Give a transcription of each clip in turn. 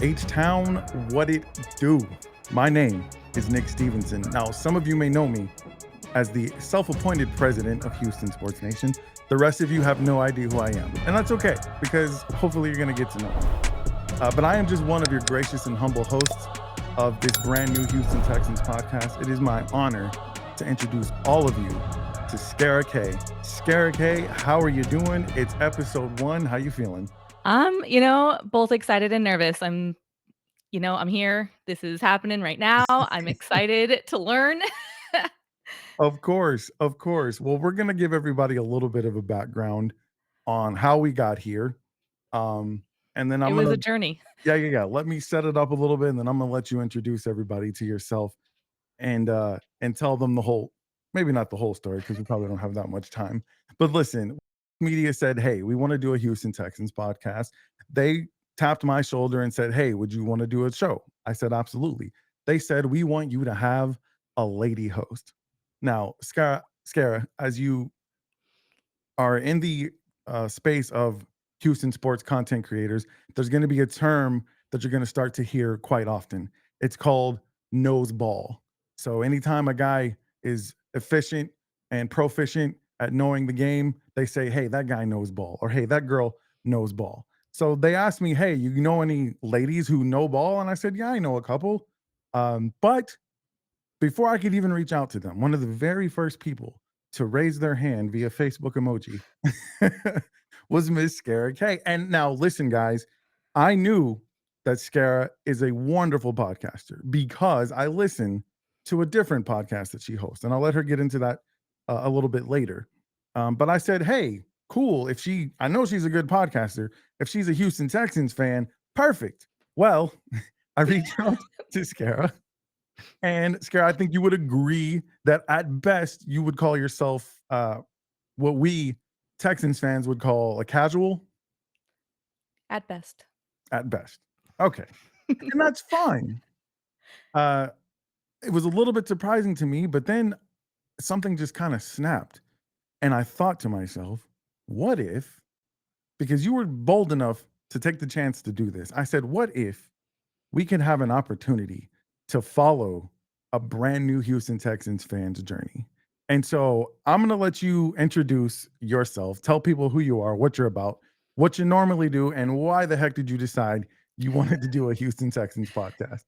H-Town, what it do? My name is Nick Stevenson. Now, some of you may know me as the self-appointed president of Houston Sports Nation. The rest of you have no idea who I am. And that's okay, because hopefully you're going to get to know me. But I am just one of your gracious and humble hosts of this brand new Houston Texans podcast. It is my honor to introduce all of you to Scara Kay. Scara Kay, how are you doing? It's episode 1. How you feeling? Both excited and nervous. I'm here. This is happening right now. I'm excited to learn. Of course, of course. Well, we're gonna give everybody a little bit of a background on how we got here. And then It I'm was gonna a journey. yeah. Let me set it up a little bit, and then I'm gonna let you introduce everybody to yourself and tell them the whole, maybe not the whole story, because we probably don't have that much time. But listen, media said, hey, we want to do a Houston Texans podcast. They tapped my shoulder and said, hey, would you want to do a show? I said, absolutely. They said, we want you to have a lady host. Now, Scara, as you are in the space of Houston sports content creators, there's going to be a term that you're going to start to hear quite often. It's called nose ball. So anytime a guy is efficient and proficient at knowing the game, they say, hey, that guy knows ball, or hey, that girl knows ball. So they asked me, hey, you know any ladies who know ball? And I said, yeah, I know a couple. But before I could even reach out to them, one of the very first people to raise their hand via Facebook emoji was Miss Scara Kay. And now, listen, guys, I knew that Scara is a wonderful podcaster because I listen to a different podcast that she hosts, and I'll let her get into that a little bit later. But I said, hey, cool. I know she's a good podcaster. If she's a Houston Texans fan, perfect. Well, I reached out to Scara, and Scara, I think you would agree that at best you would call yourself what we Texans fans would call a casual At best. at best. Okay. And that's fine. Uh, it was a little bit surprising to me, but then something just kind of snapped. And I thought to myself, what if, because you were bold enough to take the chance to do this, I said, what if we can have an opportunity to follow a brand new Houston Texans fan's journey? And so I'm going to let you introduce yourself, tell people who you are, what you're about, what you normally do, and why the heck did you decide you wanted to do a Houston Texans podcast?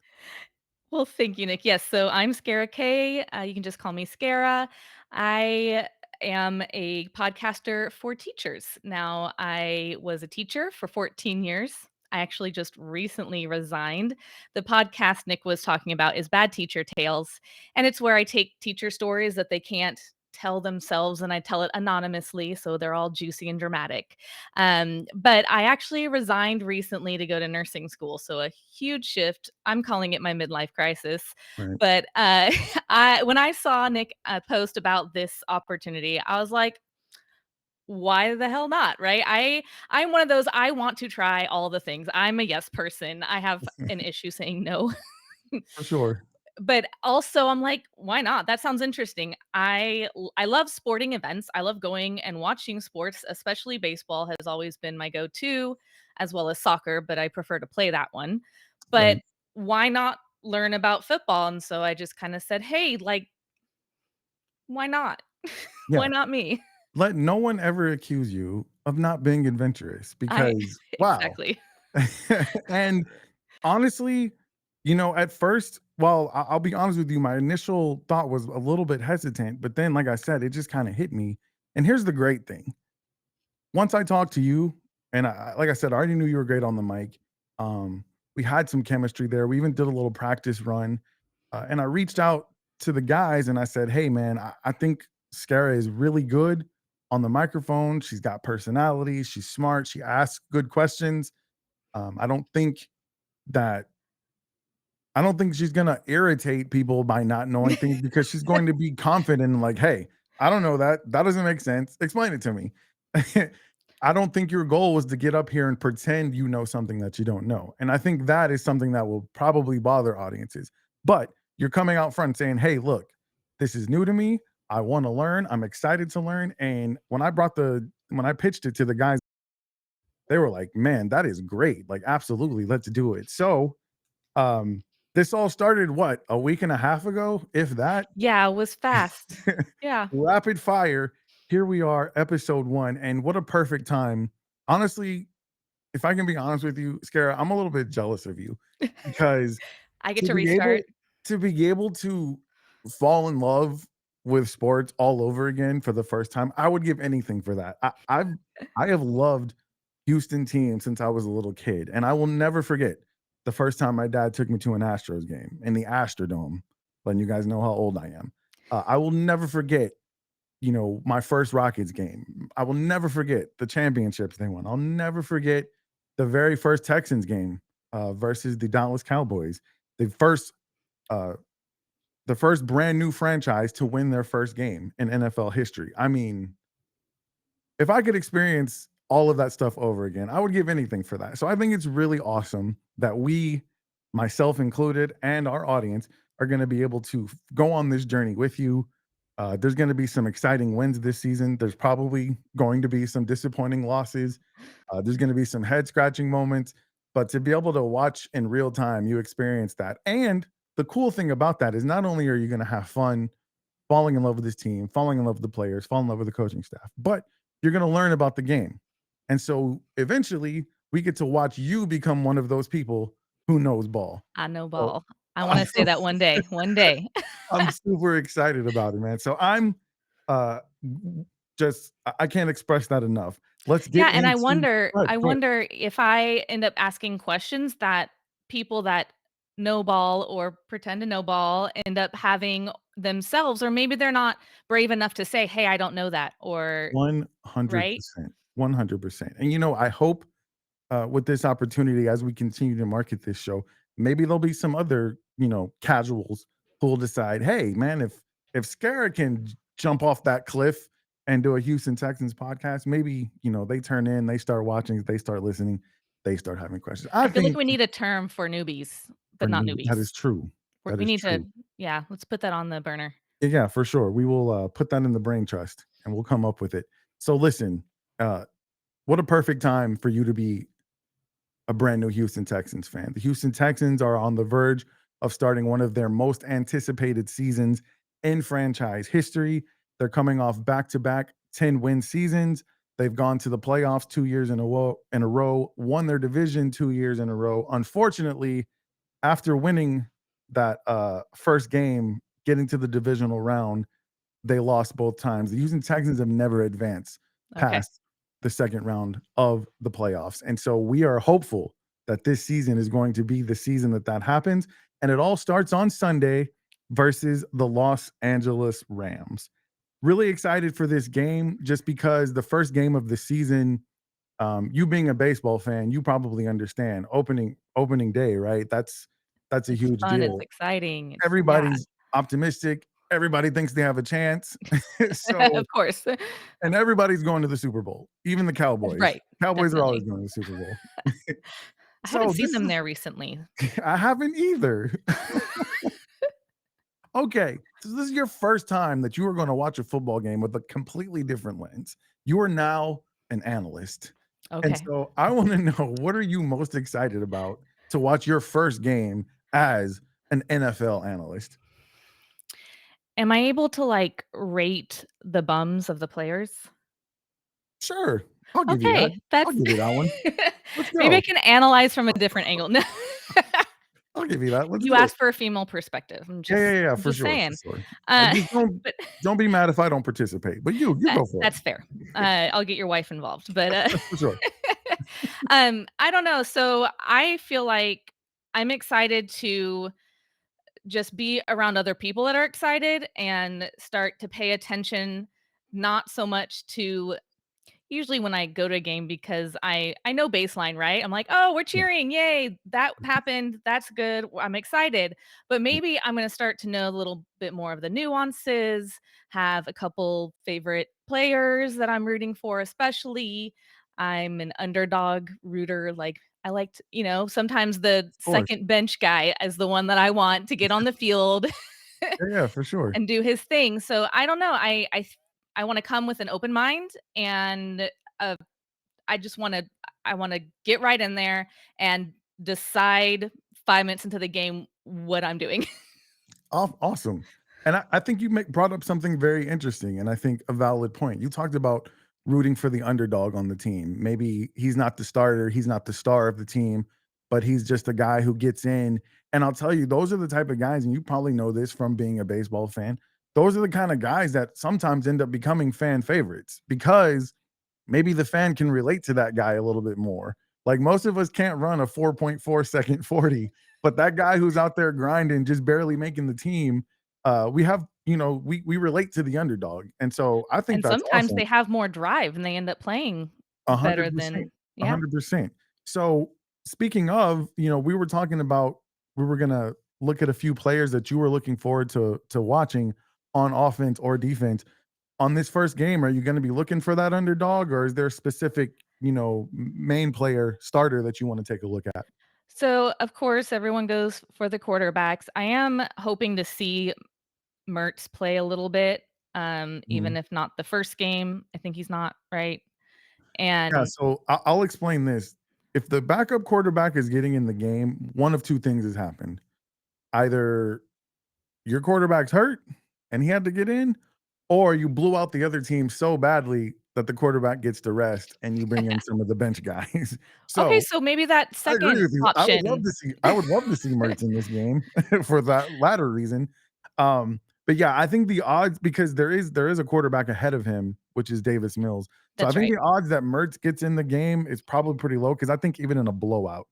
Well, thank you, Nick. Yes, so I'm Scara Kay. You can just call me Scara. I am a podcaster for teachers. Now, I was a teacher for 14 years. I actually just recently resigned. The podcast Nick was talking about is Bad Teacher Tales, and it's where I take teacher stories that they can't tell themselves and I tell it anonymously, so they're all juicy and dramatic. But I actually resigned recently to go to nursing school, so a huge shift. I'm calling it my midlife crisis. Right. But I when I saw Nick post about this opportunity, I was like, why the hell not? Right? I'm one of those, I want to try all the things. I'm a yes person. I have an issue saying no. For sure. But also I'm like, why not? That sounds interesting. I love sporting events. I love going and watching sports, especially baseball has always been my go-to, as well as soccer, but I prefer to play that one. But Right. why not learn about football? And so I just kind of said, hey, like, why not? Why Yeah. not me? Let no one ever accuse you of not being adventurous I because, wow. exactly. And honestly, at first, well, I'll be honest with you, my initial thought was a little bit hesitant, but then, like I said, it just kind of hit me. And here's the great thing. Once I talked to you, and like I said, I already knew you were great on the mic. We had some chemistry there. We even did a little practice run. And I reached out to the guys and I said, hey, man, I think Scara is really good on the microphone. She's got personality. She's smart. She asks good questions. I don't think that I don't think she's gonna irritate people by not knowing things because she's going to be confident and like, "Hey, I don't know that. That doesn't make sense. Explain it to me." I don't think your goal was to get up here and pretend you know something that you don't know. And I think that is something that will probably bother audiences. But you're coming out front saying, "Hey, look, this is new to me. I want to learn. I'm excited to learn." And when I pitched it to the guys, they were like, "Man, that is great. Like, absolutely, let's do it." So, um, this all started what, a week and a half ago, if that? Yeah, it was fast. Yeah. Rapid fire. Here we are, episode 1, and what a perfect time. Honestly, if I can be honest with you, Scara, I'm a little bit jealous of you because I get to to be restart. able to fall in love with sports all over again for the first time, I would give anything for that. I have loved Houston teams since I was a little kid, and I will never forget the first time my dad took me to an Astros game in the Astrodome, letting you guys know how old I am. I will never forget, my first Rockets game. I will never forget the championships they won. I'll never forget the very first Texans game versus the Dallas Cowboys. The first uh, the first brand new franchise to win their first game in NFL history. I mean, if I could experience all of that stuff over again, I would give anything for that. So I think it's really awesome that we, myself included, and our audience are going to be able to go on this journey with you. There's going to be some exciting wins this season. There's probably going to be some disappointing losses. There's going to be some head scratching moments, but to be able to watch in real time, you experience that. And the cool thing about that is not only are you going to have fun falling in love with this team, falling in love with the players, falling in love with the coaching staff, but you're going to learn about the game. And so eventually we get to watch you become one of those people who knows ball. I know So ball. I wanna say that one day, one day. I'm super excited about it, man. So I'm uh just I can't express that enough. Let's get Yeah, and into go ahead, I go ahead. wonder if I end up asking questions that people that know ball or pretend to know ball end up having themselves, or maybe they're not brave enough to say, "Hey, I don't know that," or right? 100%. 100%. And I hope with this opportunity as we continue to market this show, maybe there'll be some other, casuals who will decide, hey, man, if Scara can jump off that cliff and do a Houston Texans podcast, maybe, they turn in, they start watching, they start listening, they start having questions. I I feel like think we need a term for newbies, but not that newbies. is true. That We is need to true. yeah, let's put that on the burner. Yeah, for sure. We will put that in the brain trust and we'll come up with it. So listen, uh, what a perfect time for you to be a brand new Houston Texans fan. The Houston Texans are on the verge of starting one of their most anticipated seasons in franchise history. They're coming off back-to-back 10-win seasons. They've gone to the playoffs 2 years in a row, won their division 2 years in a row. Unfortunately, after winning that first game, getting to the divisional round, they lost both times. The Houston Texans have never advanced Okay. past the second round of the playoffs. And so we are hopeful that this season is going to be the season that happens. And it all starts on Sunday versus the Los Angeles Rams. Really excited for this game just because the first game of the season, you being a baseball fan, you probably understand opening day, right? That's a It's huge fun, it's deal. exciting, it's yeah, Everybody's optimistic. Everybody thinks they have a chance. So of course. and everybody's going to the Super Bowl, even the Cowboys. Right, Cowboys are always definitely. going to the Super Bowl. I haven't So seen this them is there recently. I haven't either. Okay, so this is your first time that you are gonna watch a football game with a completely different lens. You are now an analyst. And Okay. so I wanna know, what are you most excited about to watch your first game as an NFL analyst? Am I able to, like, rate the bums of the players? Sure, I'll give you that. Okay, I'll that's give you that one. Let's maybe I go. can analyze from a different angle. No. I'll give you that. Let's You do it. asked for a female perspective. Yeah, yeah, yeah, I'm for just sure, for saying. sure. Uh, Just don't but don't be mad if I don't participate, but you go for it. that's fair. I'll get your wife involved, but, For sure. I don't know, so I feel like I'm excited to just be around other people that are excited and start to pay attention, not so much to usually when I go to a game because I know baseline, right? I'm like, "Oh, we're Yeah, cheering. Yay. That happened. That's good. I'm excited." But yeah, maybe I'm going to start to know a little bit more of the nuances, have a couple favorite players that I'm rooting for especially. I'm an underdog rooter like I liked, sometimes the of course. second bench guy is the one that I want to get on the field Yeah, yeah, for sure. and do his thing. So I don't know. I want to come with an open mind and uh, I just want to. I wanna get right in there and decide 5 minutes into the game what I'm doing. Awesome. And I think you brought up something very interesting, and I think a valid point. You talked about rooting for the underdog on the team. Maybe he's not the starter, he's not the star of the team, but he's just a guy who gets in. And I'll tell you, those are the type of guys, and you probably know this from being a baseball fan. Those are the kind of guys that sometimes end up becoming fan favorites because maybe the fan can relate to that guy a little bit more. Like most of us can't run a 4.4 second 40, but that guy who's out there grinding, just barely making the team, we have, we relate to the underdog. And so I think And that's sometimes awesome. they have more drive and they end up playing A better hundred percent. than A yeah. 100%. So speaking of, we were talking about we were gonna look at a few players that you were looking forward to watching on offense or defense. On this first game, are you going to be looking for that underdog, or is there a specific, main player starter that you want to take a look at? So, of course, everyone goes for the quarterbacks. I am hoping to see Mertz play a little bit, even Mhm. if not the first game. I think he's not, right? Yeah, And so I'll explain this. If the backup quarterback is getting in the game, one of two things has happened. Either your quarterback's hurt and he had to get in, or you blew out the other team so badly that the quarterback gets to rest and you bring in some of the bench guys. okay, So so maybe that I agree second with you. option. I would love to see Mertz in this game for that latter reason. But yeah, I think the odds because there is a quarterback ahead of him, which is Davis Mills. So I That's think right. the odds that Mertz gets in the game is probably pretty low because I think even in a blowout,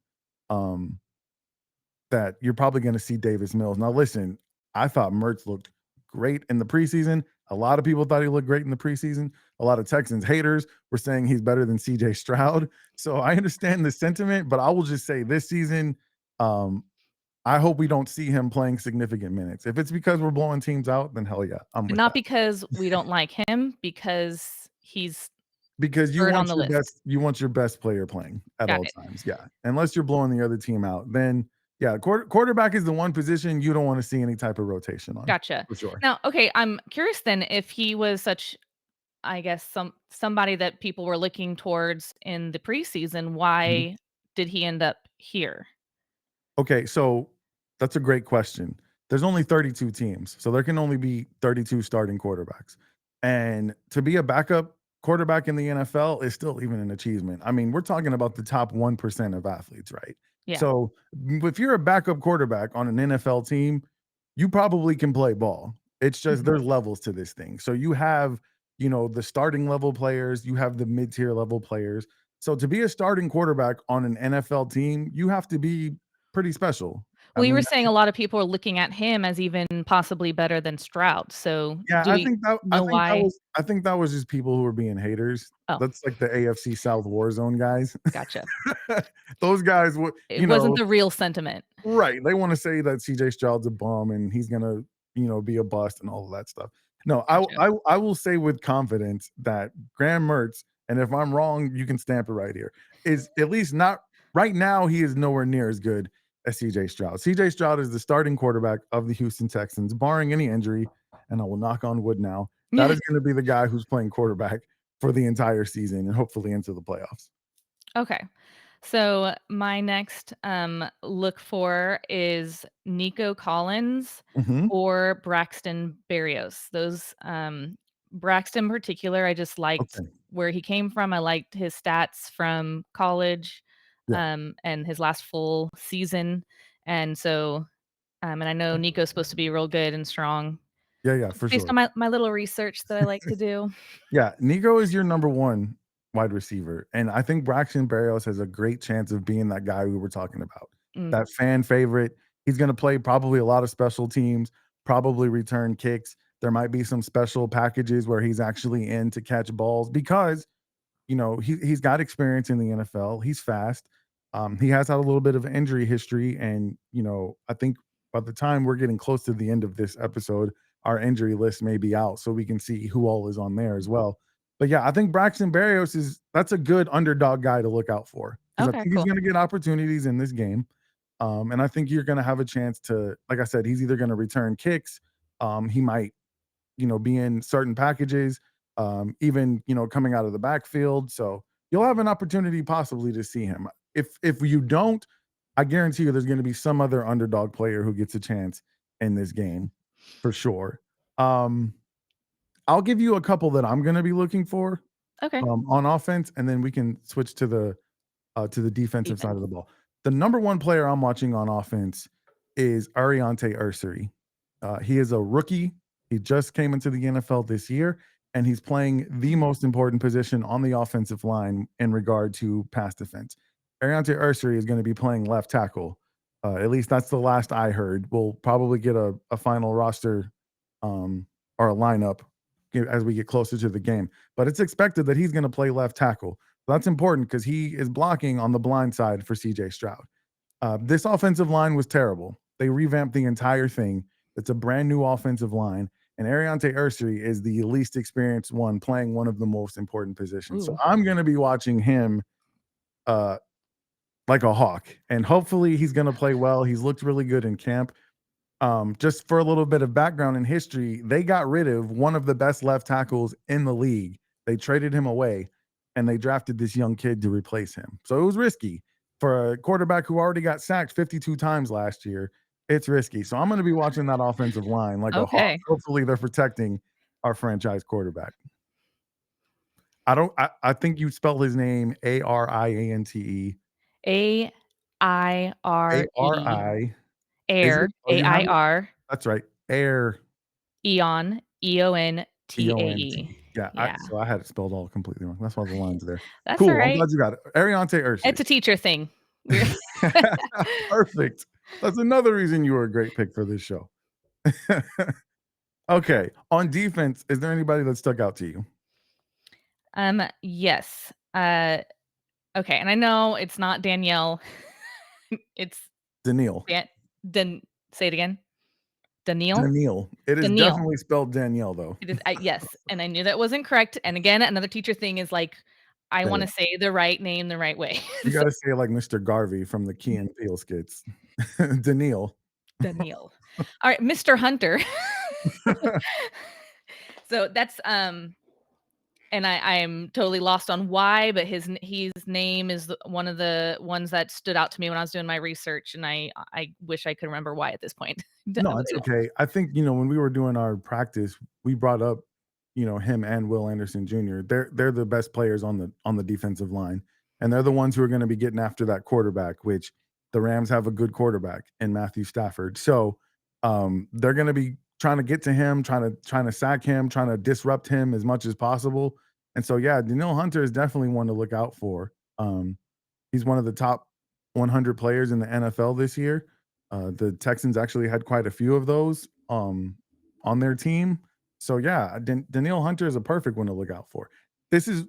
um, that you're probably going to see Davis Mills. Now, listen, I thought Mertz looked great in the preseason. A lot of people thought he looked great in the preseason. A lot of Texans haters were saying he's better than CJ Stroud. So I understand the sentiment, but I will just say this season, um, I hope we don't see him playing significant minutes. If it's because we're blowing teams out, then hell yeah, I'm with Not that. because we don't like him, because he's Because 3rd on the list. you want your best player playing at Got all it. times, yeah. Unless you're blowing the other team out, then yeah, quarterback is the one position you don't wanna see any type of rotation on, Gotcha. for sure. Now, okay, I'm curious then if he was such, I guess, somebody that people were looking towards in the preseason, Mhm. why did he end up here? Okay, so that's a great question. There's only 32 teams, so there can only be 32 starting quarterbacks. And to be a backup quarterback in the NFL is still even an achievement. I mean, we're talking about the top 1% of athletes, right? Yeah. So if you're a backup quarterback on an NFL team, you probably can play ball. It's just Mhm. there's levels to this thing. So you have, the starting level players, you have the mid-tier level players. So to be a starting quarterback on an NFL team, you have to be pretty special. I Well, you were mean, saying a lot of people are looking at him as even possibly better than Stroud, so yeah, do we know why? I think that was just people who were being haters. Oh, That's like the AFC South war zone guys. gotcha. Those guys would, It wasn't the real sentiment. right. They want to say that CJ Stroud's a bum and he's gonna, be a bust and all of that stuff. No, Gotcha. I will say with confidence that Graham Mertz, and if I'm wrong, you can stamp it right here, is at least not right now, he is nowhere near as good as CJ Stroud. CJ Stroud is the starting quarterback of the Houston Texans, barring any injury, and I will knock on wood now. That is going to be the guy who's playing quarterback for the entire season and hopefully into the playoffs. Okay. So my next look for is Nico Collins Mhm. or Braxton Berrios. Those Braxton in particular, I just liked Okay. where he came from. I liked his stats from college Yeah. and his last full season. And so and I know Nico's supposed to be real good and strong Yeah, yeah, for based sure. on my little research that I like to do. Yeah, Nico is your number 1 wide receiver, and I think Braxton Berrios has a great chance of being that guy we were talking about. Mm, That fan favorite. He's gonna play probably a lot of special teams, probably return kicks. There might be some special packages where he's actually in to catch balls because he's got experience in the NFL. He's fast. He has had a little bit of injury history, and I think by the time we're getting close to the end of this episode, our injury list may be out, so we can see who all is on there as well. But yeah, I think Braxton Berrios that's a good underdog guy to look out for because I okay, think he's cool. going to get opportunities in this game, and I think you're going to have a chance to, like I said, he's either going to return kicks, he might be in certain packages, even, coming out of the backfield. So you'll have an opportunity possibly to see him. If you don't, I guarantee you there's going to be some other underdog player who gets a chance in this game for sure. Um, I'll give you a couple that I'm going to be looking for Okay. on offense, and then we can switch to the defensive side Defense. of the ball. The number one player I'm watching on offense is Ariante Ursary. He is a rookie. He just came into the NFL this year, and he's playing the Mhm. most important position on the offensive line in regard to pass defense. Ariante Ursary is going to be playing left tackle. At least that's the last I heard. We'll probably get a final roster um, or a lineup as we get closer to the game, but it's expected that he's going to play left tackle. That's important because he is blocking on the blind side for CJ Stroud. This offensive line was terrible. They revamped the entire thing. It's a brand new offensive line. And Ariante Ursary is the least experienced one playing one of the most important positions. So Ooh. I'm going to be watching him uh, like a hawk. And hopefully he's going to play well. He's looked really good in camp. Just for a little bit of background and history, they got rid of one of the best left tackles in the league. They traded him away and they drafted this young kid to replace him. So it was risky for a quarterback who already got sacked 52 times last year. It's risky. So I'm going to be watching that offensive line like a hawk. Okay. Hopefully they're protecting our franchise quarterback. I think you spell his name Ariante. Aire. Is Air. it? Oh, you have it? Air. That's right. Air Eon. EONTAE. EONT. Yeah, Yeah. so I had it spelled all completely wrong. That's why the line's there. That's all Cool, I'm right. glad you got it. Ariante It's Ursary. a teacher thing. We're Perfect. That's another reason you were a great pick for this show. Okay, on defense, is there anybody that stuck out to you? Yes. Okay, and I know it's not Danielle. It's Daniil. Dan Dan say it again. Daniil? Daniil. It is Daniil. definitely spelled Danielle, though. It is yes, and I knew that wasn't correct, and again, another teacher thing is, like, I Yeah, wanna say the right name the right way. you So gotta say it like Mr. Garvey from the Key and Peele skits. Daniil. Daniil. Alright, Mr. Hunter. So that's, and I'm totally lost on why, but his name is one of the ones that stood out to me when I was doing my research, and I wish I could remember why at this point. No, it's okay. I think, when we were doing our practice, we brought up, him and Will Anderson Jr. They're the best players on the defensive line. And they're the ones who are going to be getting after that quarterback, which the Rams have a good quarterback in Matthew Stafford. So they're going to be trying to get to him, trying to sack him, trying to disrupt him as much as possible. And so yeah, Daniil Hunter is definitely one to look out for. He's one of the top 100 players in the NFL this year. The Texans actually had quite a few of those on their team. So yeah, Daniil Hunter is a perfect one to look out for. This is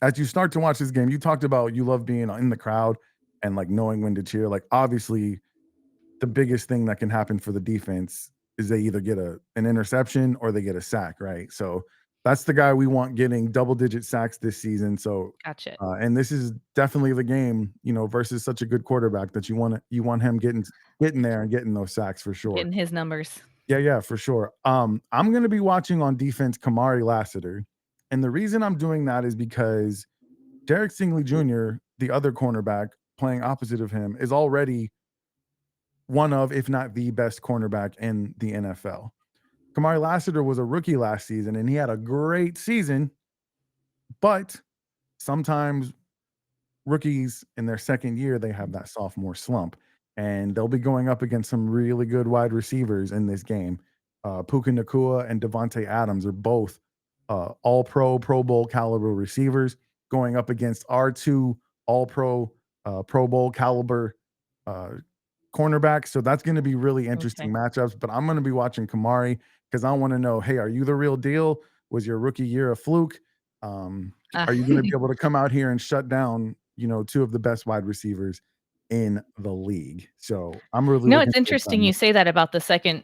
as you start to watch this game. You talked about you love being in the crowd and like knowing when to cheer. Like obviously, the biggest thing that can happen for the defense is they either get an interception or they get a sack, right? So that's the guy we want getting double digit sacks this season. So Gotcha. and this is definitely the game, versus such a good quarterback that you want him getting there and getting those sacks for sure. Getting his numbers. Yeah, yeah, for sure. I'm gonna be watching on defense Kamari Lassiter. And the reason I'm doing that is because Derek Stingley Jr., the other cornerback playing opposite of him, is already one of, if not the best cornerback in the NFL. Kamari Lassiter was a rookie last season and he had a great season, but sometimes rookies in their second year, they have that sophomore slump and they'll be going up against some really good wide receivers in this game. Puka Nakua and Devontae Adams are both all pro, Pro Bowl caliber receivers going up against our two all pro, Pro Bowl caliber uh, cornerbacks. So that's going to be really interesting Okay. matchups. But I'm going to be watching Kamari because I want to know, hey, are you the real deal? Was your rookie year a fluke? Uh, Are you going to be able to come out here and shut down, two of the best wide receivers in the league? So I'm really looking it's forward to that interesting you match. say that about the second,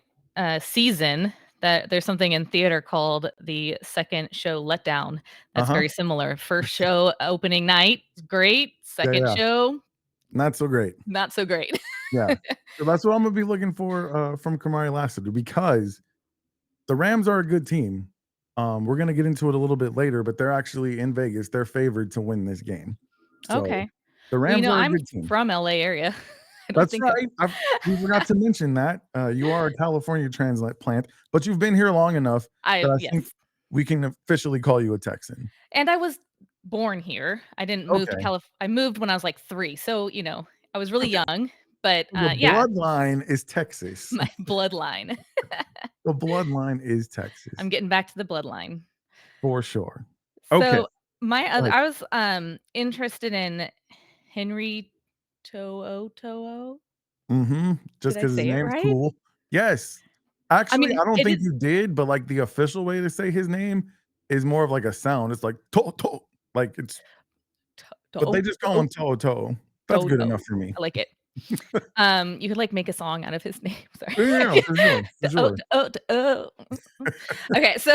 season, that there's something in theater called the second show letdown that's Uh-huh. very similar. First show opening night, great. Yeah, Second yeah. show, Not so great. not so great. Yeah. So that's what I'm gonna be looking for from Kamari Lassiter because the Rams are a good team. We're gonna get into it a little bit later, but they're actually in Vegas. They're favored to win this game. So Okay. the Well, Rams are a I'm good team. from LA area. I don't That's think I've right. We forgot to mention that. You are a California transplant plant, but you've been here long enough that I think yes. we can officially call you a Texan. And I was born here. I didn't move to Okay. I moved when I was, like, 3, so, I was really Okay. young, but, So the yeah, bloodline is Texas. my bloodline. The bloodline is I'm Texas getting back to the bloodline. for sure. Okay. So, my Go other ahead. I was, interested in Henry To'o. Just Did I because his say it name's right? cool. Yes. I Actually, mean, I don't it think is you did, but, like, the official way to say his name is more of like a sound. It's like, "To to," like, it's but they To'o just call To'o him Toto. That's good Toto. enough for me. I like it. You could, like, make a song out of his name. Sorry. Yeah, yeah, for sure, for Oh, sure. oh, oh. Okay, so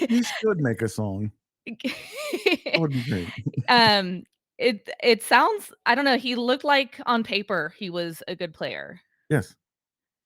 You should make a song. That would be great. um, it sounds I don't know, he looked like on paper he was a good player. Yes.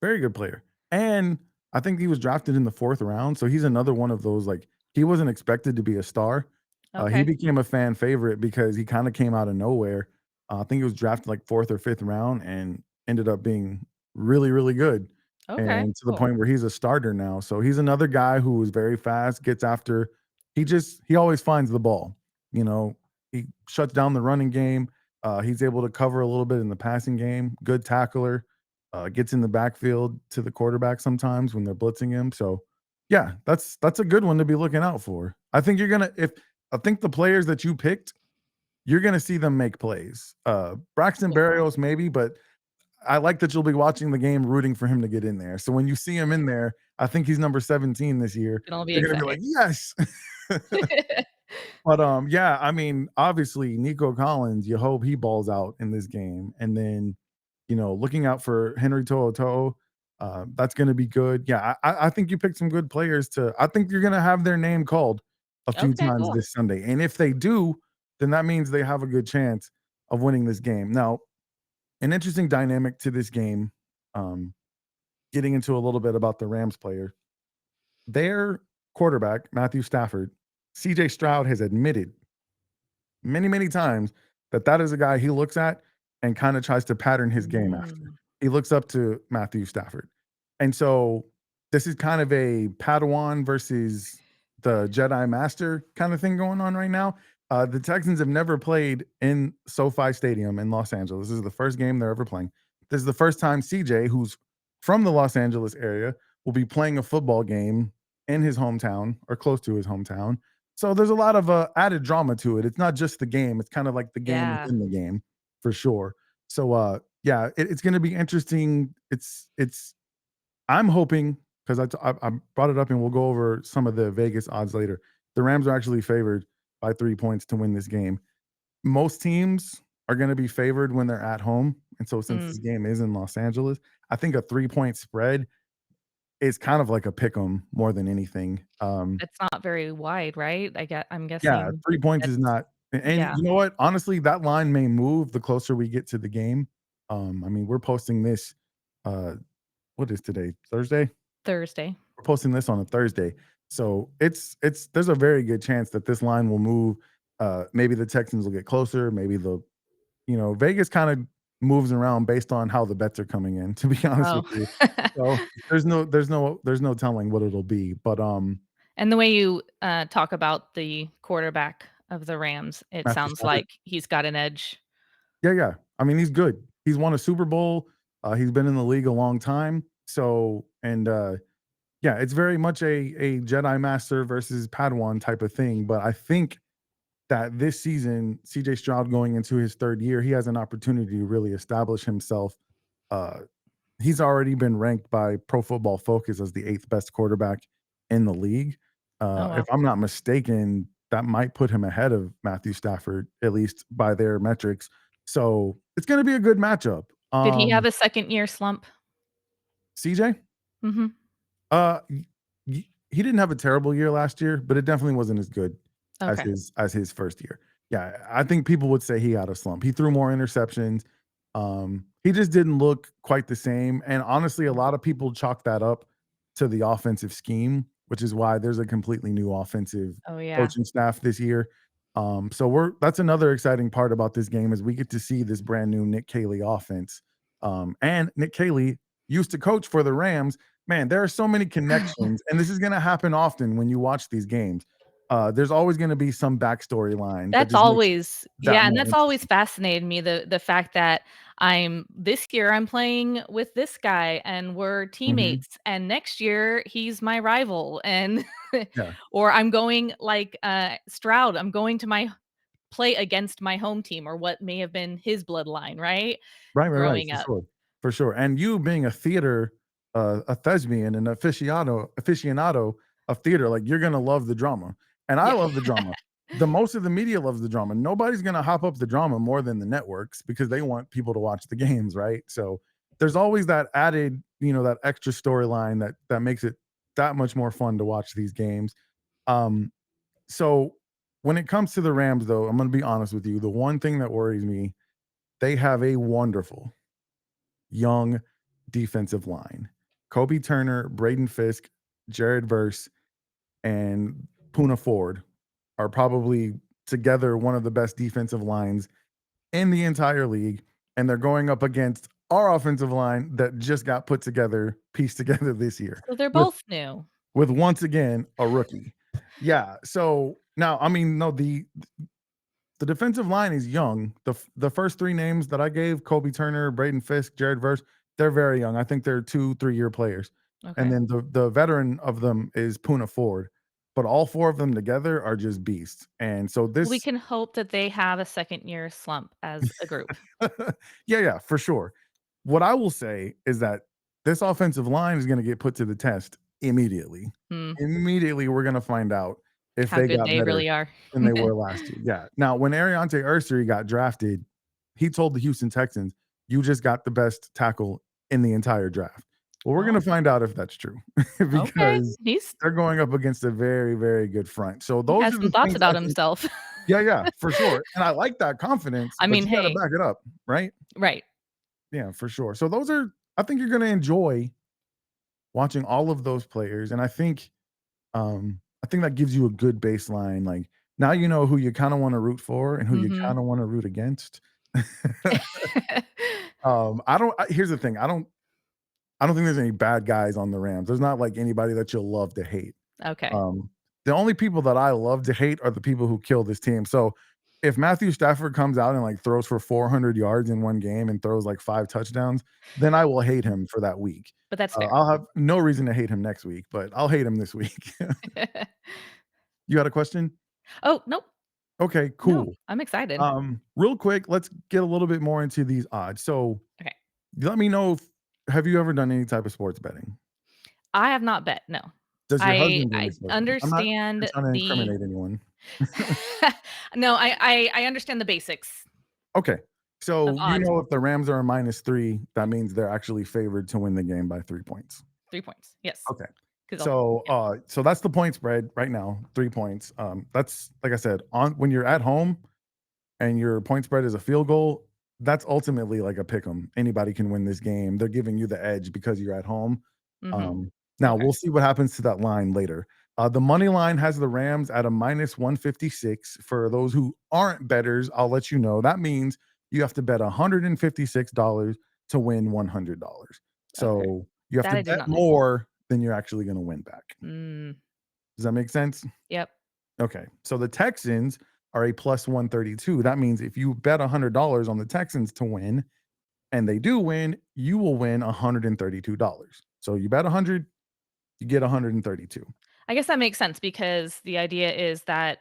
Very good player. And I think he was drafted in the 4th round, so he's another one of those, like, he wasn't expected to be a star. He Okay. became a fan favorite because he kinda came out of nowhere. I think he was drafted, like, 4th or 5th round and ended up being really, really good, Okay, and to the cool. point where he's a starter now. So he's another guy who is very fast, gets after he always finds the ball, you know? He shuts down the running game. He's able to cover a little bit in the passing game, good tackler, gets in the backfield to the quarterback sometimes when they're blitzing him. So, yeah, that's a good one to be looking out for. I think you're gonna if I think the players that you picked, you're gonna see them make plays. Braxton Cool. Berrios maybe, but I like that you'll be watching the game rooting for him to get in there. So when you see him in there, I think he's number 17 this year. Can all be You're gonna be excited. like, yes. But yeah, I mean, obviously Nico Collins, you hope he balls out in this game. And then, looking out for Henry To'oTo'o, that's gonna be good. Yeah, I think you picked some good players to I think you're gonna have their name called a few Okay, times cool. this Sunday. And if they do, then that means they have a good chance of winning this game. Now, an interesting dynamic to this game, um, getting into a little bit about the Rams player. Their quarterback, Matthew Stafford, CJ Stroud has admitted many, many times that that is a guy he looks at and kind of tries to pattern his game after. Mm, He looks up to Matthew Stafford. And so this is kind of a Padawan versus the Jedi Master kind of thing going on right now. The Texans have never played in SoFi Stadium in Los Angeles. This is the first game they're ever playing. This is the first time CJ, who's from the Los Angeles area, will be playing a football game in his hometown or close to his hometown. So there's a lot of added drama to it. It's not just the game; it's kind of like the game yeah. within the game, for sure. So yeah, it's going to be interesting. It's I'm hoping because I brought it up and we'll go over some of the Vegas odds later. The Rams are actually favored by 3 points to win this game. Most teams are going to be favored when they're at home, and so since Mm, this game is in Los Angeles, I think a 3 point spread is kind of like a pick 'em more than anything. it's not very wide, right? I'm Yeah, guessing 3 points is that's not and yeah, you know what? Honestly, that line may move the closer we get to the game. I mean, we're posting this, uh, what is today? Thursday? Thursday. We're posting this on a Thursday. So it's there's a very good chance that this line will move. Maybe the Texans will get closer. Maybe Vegas kind of moves around based on how the bets are coming in, to be honest Oh. with you. So there's no telling what it'll be. But And the way you, talk about the quarterback of the Rams, it Matthew sounds Stafford. like he's got an edge. Yeah, yeah. I mean, he's good. He's won a Super Bowl. He's been in the league a long time. So, and yeah, it's very much a Jedi Master versus Padawan type of thing. But I think that this season, CJ Stroud going into his 3rd year, he has an opportunity to really establish himself. Uh, he's already been ranked by Pro Football Focus as the 8th best quarterback in the league. Oh, If wow. I'm not mistaken, that might put him ahead of Matthew Stafford, at least by their metrics. So it's going to be a good matchup. Did he have a second-year slump? CJ, Mhm. uh, he didn't have a terrible year last year, but it definitely wasn't as good as Okay. his 1st year. Yeah, I think people would say he had a slump. He threw more interceptions. He just didn't look quite the same. And honestly, a Mm. lot of people chalk that up to the offensive scheme. which is why there's a completely new offensive Oh, yeah. coaching staff this year. So that's another exciting part about this game is we get to see this brand new Nick Caley offense. And Nick Caley used to coach for the Rams. Man, there are so many connections, and this is going to happen often when you watch these games. There's always going to be some backstory line that That's just makes it always that yeah, and more that's always interesting. fascinated me, the fact that this year I'm playing with this guy and we're Mhm. teammates, and next year he's my rival, and Yeah. or I'm going like, Stroud, I'm going to my play against my home team or what may have been his bloodline, right? Right, Growing for up. sure, for sure, and you being a theater, a thespian, an aficionado of theater, like, you're gonna love the drama, and I Yeah. love the drama. The most of the media loves the drama. Nobody's gonna hop up the drama more than the networks because they want people to watch the games, right? So, there's always that added, that extra storyline that makes it that much more fun to watch these games. Um, so when it comes to the Rams, though, I'm gonna be honest with you, the one thing that worries me, they have a wonderful young defensive line. Kobe Turner, Braden Fisk, Jared Verse, and Puna Ford are probably together one of the best defensive lines in the entire league. And they're going up against our offensive line that just got put together, pieced together this year So they're with both new. once again a rookie. Yeah. So now, I mean, no, the defensive line is young. The first 3 names that I gave, Kobe Turner, Braden Fisk, Jared Verse, they're very young. I think they're 2, 3-year players. And Okay. then the veteran of them is Puna Ford. But all 4 of them together are just beasts. And so We this can hope that they have a second-year slump as a group. yeah, for sure. What I will say is that this offensive line is gonna get put to the test immediately. Hmm, Immediately, we're gonna find out if how they good got they better really are. than they were last year. Yeah. Now, when Ariante Ursery got drafted, he told the Houston Texans, "You just got the best tackle in the entire draft." Well, we're Oh, gonna find out if that's true okay. because He's they're going up against a very, very good front. So he those has are some the thoughts things about I think. himself. Yeah, yeah, for sure. And I like that confidence, I but mean, you gotta hey, back it up, right? right. Yeah, for sure. So those are I think you're gonna enjoy watching all of those players, and I think that gives you a good baseline, like, now you know who you kinda wanna root for and who you Mhm. kinda wanna root against. I don't here's the thing, I don't think there's any bad guys on the Rams. There's not, like, anybody that you'll love to hate. Okay. Um, the only people that I love to hate are the people who kill this team. So if Matthew Stafford comes out and like throws for 400 yards in one game and throws like 5 touchdowns, then I will hate him for that week. But that's fair. I'll have no reason to hate him next week, but I'll hate him this week. You had a question? Oh, nope. Okay, No, cool. I'm excited. Real quick, let's get a little bit more into these odds. So Okay. let me know if have you ever done any type of sports betting? I have not bet, no. Does your husband do any I sports betting? I'm not understand trying to the incriminate anyone. No, I understand the basics Okay. of So, odds. if the Rams are a -3, that means they're actually favored to win the game by 3 points. 3 points. Yes, Okay. 'cause I'll So, yeah. so that's the point spread right now, 3 points. That's like I said, on when you're at home and your point spread is a field goal, that's ultimately like a pick 'em. Anybody can win this game. They're giving you the edge because you're at home. Mhm. Now Okay. we'll see what happens to that line later. The money line has the Rams at a -156. For those who aren't betters, I'll let you know. That means you have to bet $156 to win $100. Okay. So you have That to I did bet not know. more than you're actually going to win back. Mm, Does that make sense? yep. Okay. So the Texans are a plus 132. That means if you bet $100 on the Texans to win and they do win, you will win $132. So you bet 100, you get 132. I guess that makes sense because the idea is that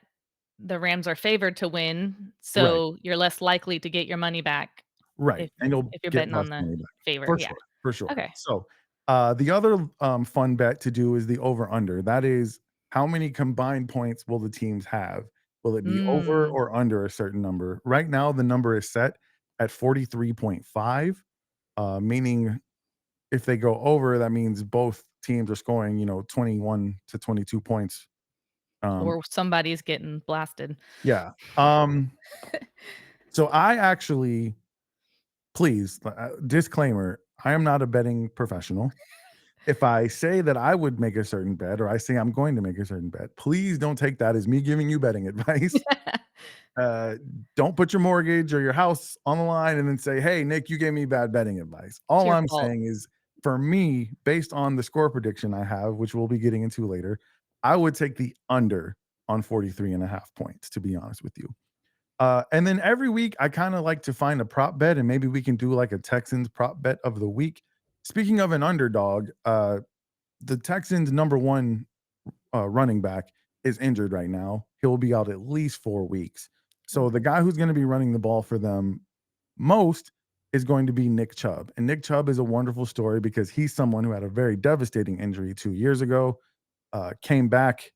the Rams are favored to win, Right. so you're less likely to get your money back Right. if And you'll you're get betting less on the money back. favor. For Yeah. sure. For sure. Okay. So the other fun bet to do is the over under. That is how many combined points will the teams have? Will it be over Mm. or under a certain number? Right now, the number is set at 43.5, meaning if they go over, that means both teams are scoring, 21 to 22 points. Um, Or somebody's getting blasted. yeah. So I actually, please, disclaimer, I am not a betting professional. if I say that I would make a certain bet or I say I'm going to make a certain bet, please don't take that as me giving you betting advice. Uh, don't put your mortgage or your house on the line and then say, "Hey, Nick, you gave me bad betting advice." It's All your I'm fault. saying is, for me, based on the score prediction I have, which we'll be getting into later, I would take the under on 43 and a half points, to be honest with you. And then every week, I kind of like to find a prop bet, and maybe we can do like a Texans prop bet of the week. Speaking of an underdog, the Texans' number one running back is injured right now. He'll be out at least 4 weeks. So the Okay. guy who's going to be running the ball for them most is going to be Nick Chubb. And Nick Chubb is a wonderful story because he's someone who had a very devastating injury 2 years ago, came back,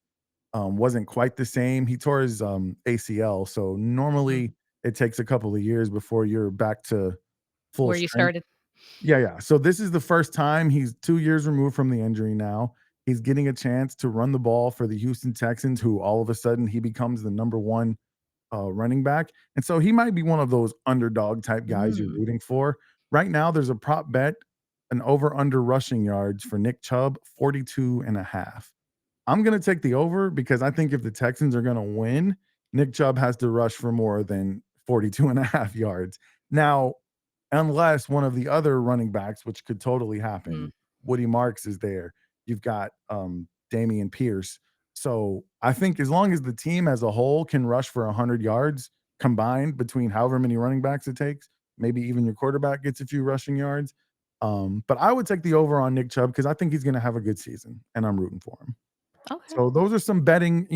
wasn't quite the same. He tore his ACL. So Mhm. normally it takes a couple of years before you're back to full Where you strength. started. Yeah, yeah. So this is the first time he's 2 years removed from the injury now. He's getting a chance to run the ball for the Houston Texans, who all of a sudden he becomes the number 1 running back. And so he might be one of those underdog type guys you're Mm. rooting for. Right now, there's a prop bet, an over under rushing yards for Nick Chubb, 42 and a half. I'm going to take the over because I think if the Texans are going to win, Nick Chubb has to rush for more than 42 and a half yards. Now, unless one of the other running backs, which could totally Mm. happen, Woody Marks is there. You've got Damian Pierce. So I think as long as the team as a whole can rush for 100 yards combined between however many running backs it takes, maybe even your quarterback gets a few rushing yards. But I would take the over on Nick Chubb because I think he's going to have a good season and I'm rooting for him. Okay. So those are some betting,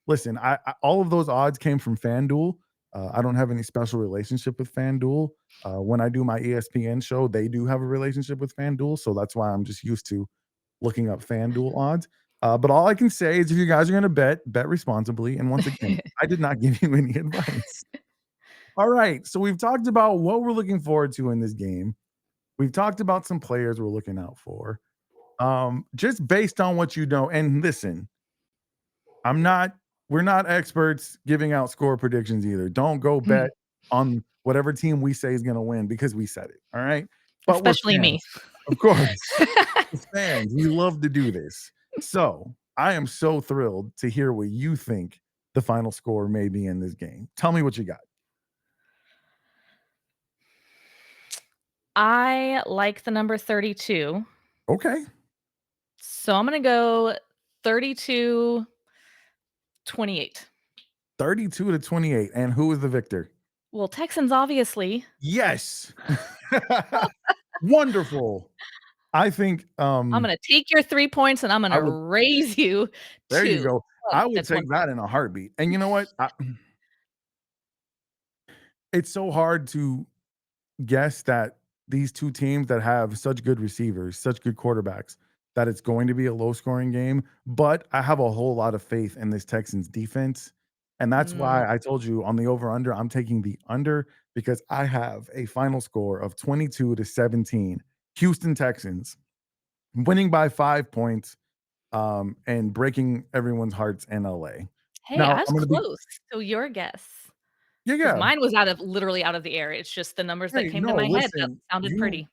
listen, I all of those odds came from FanDuel. I don't have any special relationship with FanDuel. When I do my ESPN show, they do have a relationship with FanDuel, so that's why I'm just used to looking up FanDuel odds. But all I can say is if you guys are gonna bet, bet responsibly. And once again, I did not give you any advice. All right, so we've talked about what we're looking forward to in this game. We've talked about some players we're looking out for. Just based on what you know, and listen, I'm not we're not experts giving out score predictions either. Don't go bet Mhm. on whatever team we say is gonna win because we said it, all right? But we're Especially me. fans. Of course. We're fans. We love to do this. So, I am so thrilled to hear what you think the final score may be in this game. Tell me what you got. I like the number 32, Okay. so I'm gonna go 32-28. 32 to 28. And who is the victor? Well, Texans, obviously. Yes. Wonderful. I think, I'm gonna take your 3 points, and I'm I gonna would raise you there you 2. go. Oh, I would that's 1 take point. that in a heartbeat. And you know what? It's so hard to guess that these 2 teams that have such good receivers, such good quarterbacks, that it's going to be a low scoring game, but I have a whole lot of faith in this Texans defense, and that's Mm. why I told you on the over under, I'm taking the under because I have a final score of 22 to 17. Houston Texans winning by 5 points, and breaking everyone's hearts in LA. Hey, Now, I was I'm gonna be close. So your guess, yeah, because yeah. mine was literally out of the air. It's just the numbers that Hey, came to no, my head that listen, sounded you pretty.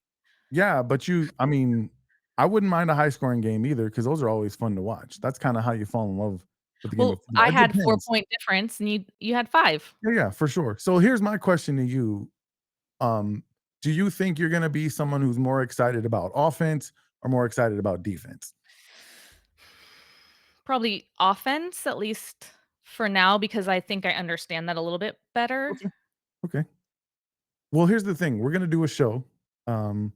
yeah, but I mean, I wouldn't mind a high scoring game either because those are always fun to watch. That's kinda how you fall in love with the game of Well, football. I It had depends. 4-point difference, and you had 5. Yeah, yeah, for sure. So here's my question to you. Um, do you think you're gonna be someone who's more excited about offense or more excited about defense? Probably offense, at least for now, because I think I understand that a little bit better. Okay, okay. Well, here's the thing. We're gonna do a show, um,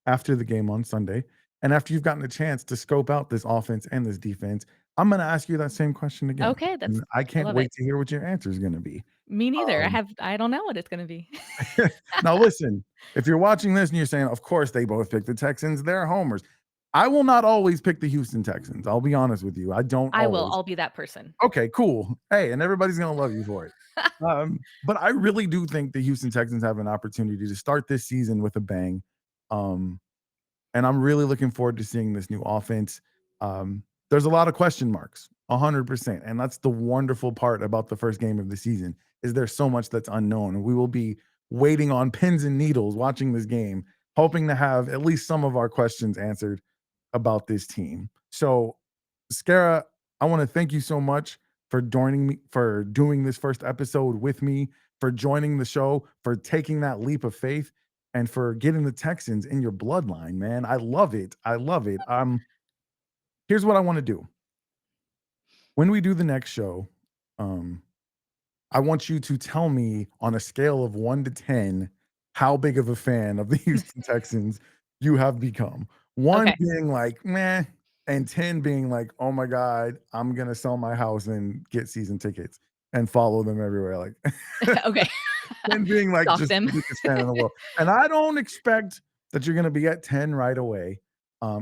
after the game on Sunday, and after you've gotten a chance to scope out this offense and this defense, I'm gonna ask you that same question again, Okay, and I I can't love it. wait to hear what your answer is gonna be. Me neither. Um I don't know what it's gonna be. Now listen, if you're watching this and you're saying, "Of course they both picked the Texans, they're homers." I will not always pick the Houston Texans, I'll be honest with you, I don't I will, always. I'll be that person. Okay, cool. Hey, and everybody's gonna love you for it. But I really do think the Houston Texans have an opportunity to start this season with a bang. Um, and I'm really looking forward to seeing this new offense. There's a lot of question marks, 100%, and that's the wonderful part about the first game of the season is there's so much that's unknown, and we will be waiting on pins and needles watching this game, hoping to have at least some of our questions answered. about this team. So, Scara, I want to thank you so much for joining me, for doing this first episode with me, for joining the show, for taking that leap of faith, and for getting the Texans in your bloodline, man. I love it. I love it. Here's what I want to do. When we do the next show, um, I want you to tell me on a scale of 1 to 10 how big of a fan of the Houston Texans you have become. 1 Okay. being like, "Meh," and 10 being like, "Oh my god, I'm gonna sell my house and get season tickets and follow them everywhere," like Okay. 10 being like Stalk just them. the biggest fan in the world. And I don't expect that you're gonna be at 10 right away.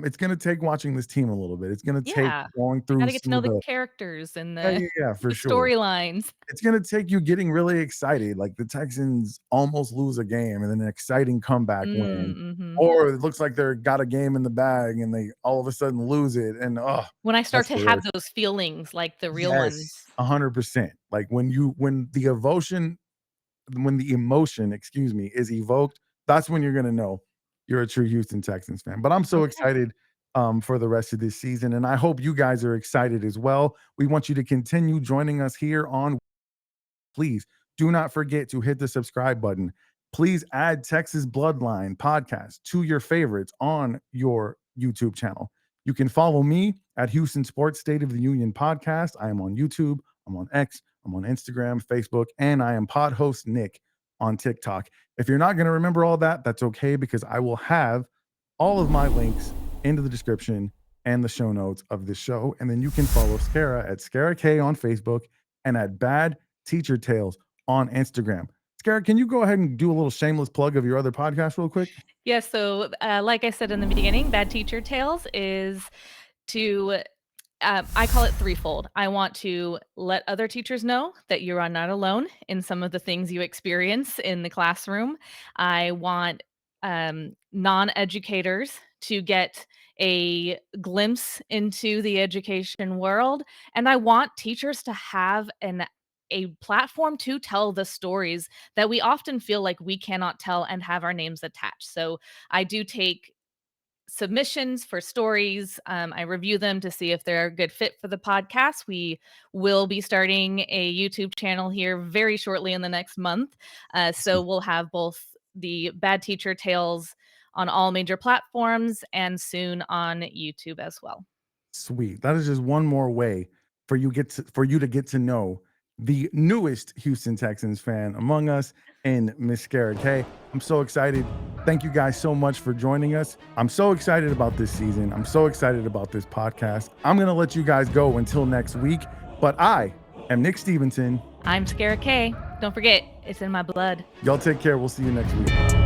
It's gonna take watching this team a little bit. It's gonna take Yeah. going I through gotta get to some know of the the characters and yeah, the yeah, yeah, for the sure. storylines. It's gonna take you getting really excited, like the Texans almost lose a game and then an exciting comeback win, Mhm. or it looks like they're got a game in the bag and they all of a sudden lose it, and, oh, When I start that's to the have worst. those feelings like the real ones. Yes, 100%. Like, when the emotion, excuse me, is evoked, that's when you're gonna know you're a true Houston Texans fan. But I'm so Okay. excited, for the rest of this season, and I hope you guys are excited as well. We want you to continue joining us here on please do not forget to hit the subscribe button. Please add Texas Bloodline podcast to your favorites on your YouTube channel. You can follow me at Houston Sports State of the Union podcast. I am on YouTube, I'm on X, I'm on Instagram, Facebook, and I am pod host Nick on TikTok. If you're not going to remember all that, that's okay because I will have all of my links into the description and the show notes of this show. And then you can follow Scara at Scara Kay on Facebook and at Bad Teacher Tales on Instagram. Scara, can you go ahead and do a little shameless plug of your other podcast real quick? Yeah, so, like I said in the beginning, Bad Teacher Tales is to I call it threefold. I want to let other teachers know that you are not alone in some of the things you experience in the classroom. I want non-educators to get a glimpse into the education world, and I want teachers to have a platform to tell the stories that we often feel like we cannot tell and have our names attached. So I do take submissions for stories. I review them to see if they're a good fit for the podcast. We will be starting a YouTube channel here very shortly in the next month. So we'll have both the Bad Teacher Tales on all major platforms and soon on YouTube as well. Sweet. That is just one more way for you to get to know the newest Houston Texans fan among us and Miss Scara Kay. I'm so excited. Thank you guys so much for joining us. I'm so excited about this season. I'm so excited about this podcast. I'm going to let you guys go until next week, but I am Nick Stevenson. I'm Scara Kay. Don't forget, it's in my blood. Y'all take care. We'll see you next week.